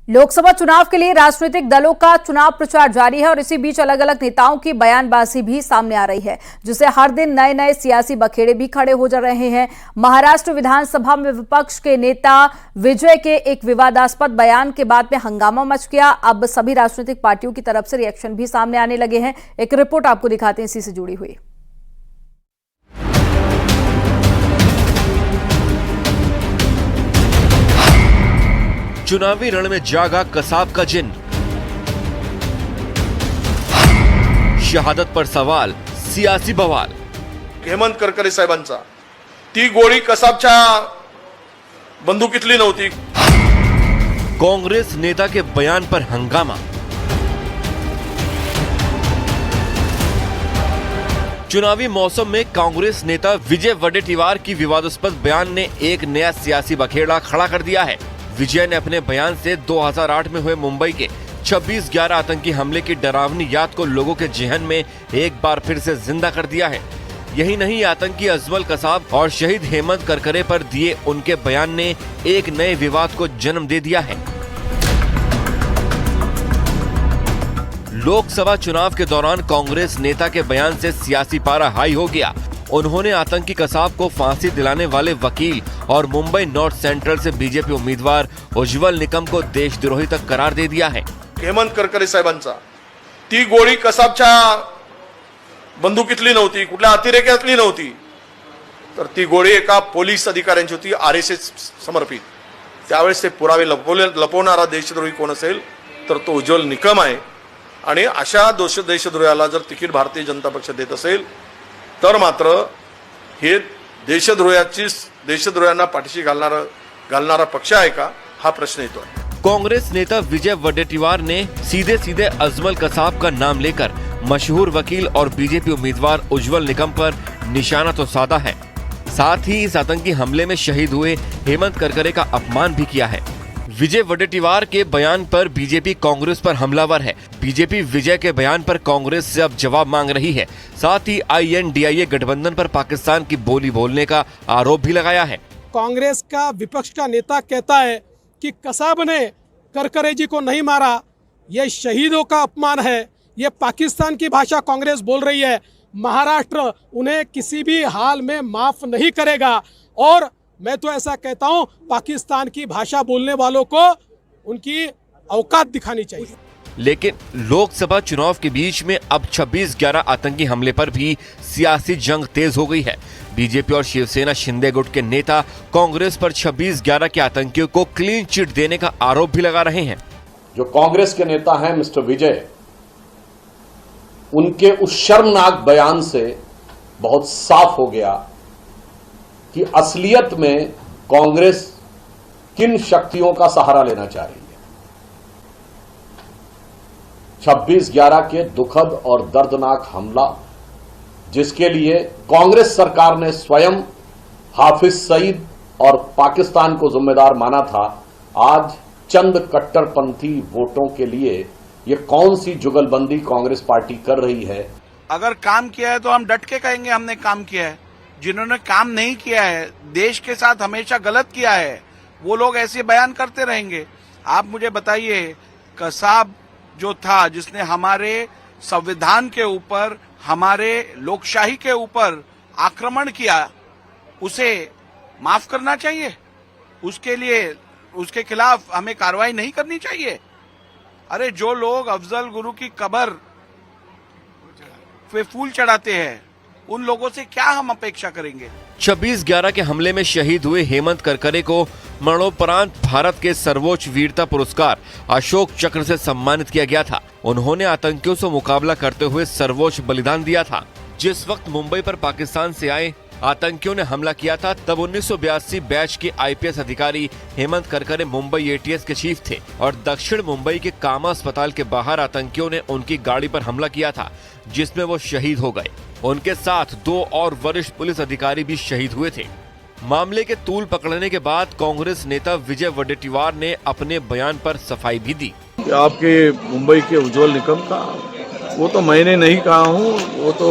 लोकसभा चुनाव के लिए राजनीतिक दलों का चुनाव प्रचार जारी है और इसी बीच अलग अलग नेताओं की बयानबाजी भी सामने आ रही है, जिससे हर दिन नए नए सियासी बखेड़े भी खड़े हो जा रहे हैं। महाराष्ट्र विधानसभा में विपक्ष के नेता विजय के एक विवादास्पद बयान के बाद में हंगामा मच गया। अब सभी राजनीतिक पार्टियों की तरफ से रिएक्शन भी सामने आने लगे हैं। एक रिपोर्ट आपको दिखाते हैं इसी से जुड़ी हुई। चुनावी रण में जागा कसाब का जिन, शहादत पर सवाल, सियासी बवाल। हेमंत करकरे साहेबांचा ती गोळी कसाबच्या बंदुकीतली नव्हती। कांग्रेस नेता के बयान पर हंगामा। चुनावी मौसम में कांग्रेस नेता विजय वडेट्टीवार की विवादास्पद बयान ने एक नया सियासी बखेड़ा खड़ा कर दिया है। विजय ने अपने बयान से 2008 में हुए मुंबई के 26/11 आतंकी हमले की डरावनी याद को लोगों के जेहन में एक बार फिर से जिंदा कर दिया है। यही नहीं, आतंकी अजमल कसाब और शहीद हेमंत करकरे पर दिए उनके बयान ने एक नए विवाद को जन्म दे दिया है। लोकसभा चुनाव के दौरान कांग्रेस नेता के बयान से सियासी पारा हाई हो गया। उन्होंने आतंकी कसाब को फांसी दिलाने वाले वकील और मुंबई नॉर्थ सेंट्रल से बीजेपी उम्मीदवार उज्ज्वल निकम को देशद्रोही तक करार दे दिया है। हेमंत करकरे साहेबांचा ती गोळी कसाबच्या बंदुकीतली नव्हती, कुठल्या अतिरेक्यातली नव्हती, तर ती गोळी एका पोलीस अधिकाऱ्यांची होती, आरएसएस समर्पित। त्यावेळेस ते पुरावे लपवणारा देशद्रोही कोण असेल तर तो उज्ज्वल निकम आहे। आणि अशा देशद्रोहाला जर तिकीट भारतीय जनता पक्ष देत असेल तर मात्र हे देशद्रोह्यांना पाठीशी घालणारा पक्ष आहे का, हा प्रश्न येतो। कांग्रेस नेता विजय वडेट्टीवार ने सीधे अजमल कसाब का नाम लेकर मशहूर वकील और बीजेपी उम्मीदवार उज्ज्वल निकम पर निशाना तो साधा है, साथ ही इस आतंकी हमले में शहीद हुए हेमंत करकरे का अपमान भी किया है। विजय वडेट्टीवार के बयान पर बीजेपी कांग्रेस पर हमलावर है। बीजेपी विजय के बयान पर कांग्रेस से अब जवाब मांग रही है। साथ ही INDIA गठबंधन पर पाकिस्तान की बोली बोलने का आरोप भी लगाया है। कांग्रेस का विपक्ष का नेता कहता है कि कसाब ने करकरे जी को नहीं मारा, ये शहीदों का अपमान है, ये पाकिस्तान की भाषा कांग्रेस बोल रही है। महाराष्ट्र उन्हें किसी भी हाल में माफ नहीं करेगा और मैं तो ऐसा कहता हूं, पाकिस्तान की भाषा बोलने वालों को उनकी औकात दिखानी चाहिए। लेकिन लोकसभा चुनाव के बीच में अब 26/11 आतंकी हमले पर भी सियासी जंग तेज हो गई है। बीजेपी और शिवसेना शिंदे गुट के नेता कांग्रेस पर 26/11 के आतंकियों को क्लीन चिट देने का आरोप भी लगा रहे हैं। जो कांग्रेस के नेता हैं मिस्टर विजय, उनके उस शर्मनाक बयान से बहुत साफ हो गया कि असलियत में कांग्रेस किन शक्तियों का सहारा लेना चाह रही है। 26/11 के दुखद और दर्दनाक हमला, जिसके लिए कांग्रेस सरकार ने स्वयं हाफिज सईद और पाकिस्तान को जिम्मेदार माना था, आज चंद कट्टरपंथी वोटों के लिए ये कौन सी जुगलबंदी कांग्रेस पार्टी कर रही है। अगर काम किया है तो हम डट के कहेंगे हमने काम किया है। जिन्होंने काम नहीं किया है, देश के साथ हमेशा गलत किया है, वो लोग ऐसे बयान करते रहेंगे। आप मुझे बताइए, कसाब जो था, जिसने हमारे संविधान के ऊपर, हमारे लोकशाही के ऊपर आक्रमण किया, उसे माफ करना चाहिए? उसके लिए, उसके खिलाफ हमें कार्रवाई नहीं करनी चाहिए? अरे जो लोग अफजल गुरु की कब्र पे फूल चढ़ाते हैं, उन लोगों से क्या हम अपेक्षा करेंगे? 26/11 के हमले में शहीद हुए हेमंत करकरे को मरणोपरांत भारत के सर्वोच्च वीरता पुरस्कार अशोक चक्र से सम्मानित किया गया था। उन्होंने आतंकियों से मुकाबला करते हुए सर्वोच्च बलिदान दिया था। जिस वक्त मुंबई पर पाकिस्तान से आए आतंकियों ने हमला किया था, तब 1982 बैच के IPS अधिकारी हेमंत करकरे मुंबई ATS के चीफ थे और दक्षिण मुंबई के कामा अस्पताल के बाहर आतंकियों ने उनकी गाड़ी पर हमला किया था, जिसमें वो शहीद हो गए। उनके साथ 2 और वरिष्ठ पुलिस अधिकारी भी शहीद हुए थे। मामले के तूल पकड़ने के बाद कांग्रेस नेता विजय वडेट्टीवार ने अपने बयान पर सफाई भी दी। आपके मुंबई के उज्ज्वल निकम का, वो तो मैंने नहीं कहा हूँ, वो तो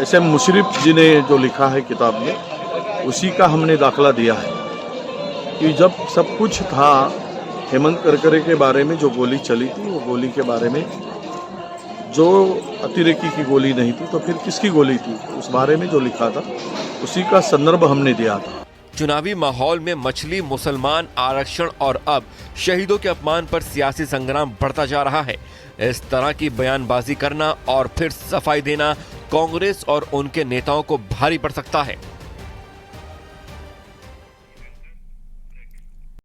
SM मुशर्रफ जी ने जो लिखा है किताब में, उसी का हमने दाखला दिया है कि जब सब कुछ था हेमंत करकरे के बारे में जो गोली चली थी, वो गोली के बारे में जो अतिरेकी की गोली नहीं थी तो फिर किसकी गोली थी, उस बारे में जो लिखा था उसी का संदर्भ हमने दिया था। चुनावी माहौल में मछली, मुसलमान आरक्षण और अब शहीदों के अपमान पर सियासी संग्राम बढ़ता जा रहा है। इस तरह की बयानबाजी करना और फिर सफाई देना कांग्रेस और उनके नेताओं को भारी पड़ सकता है।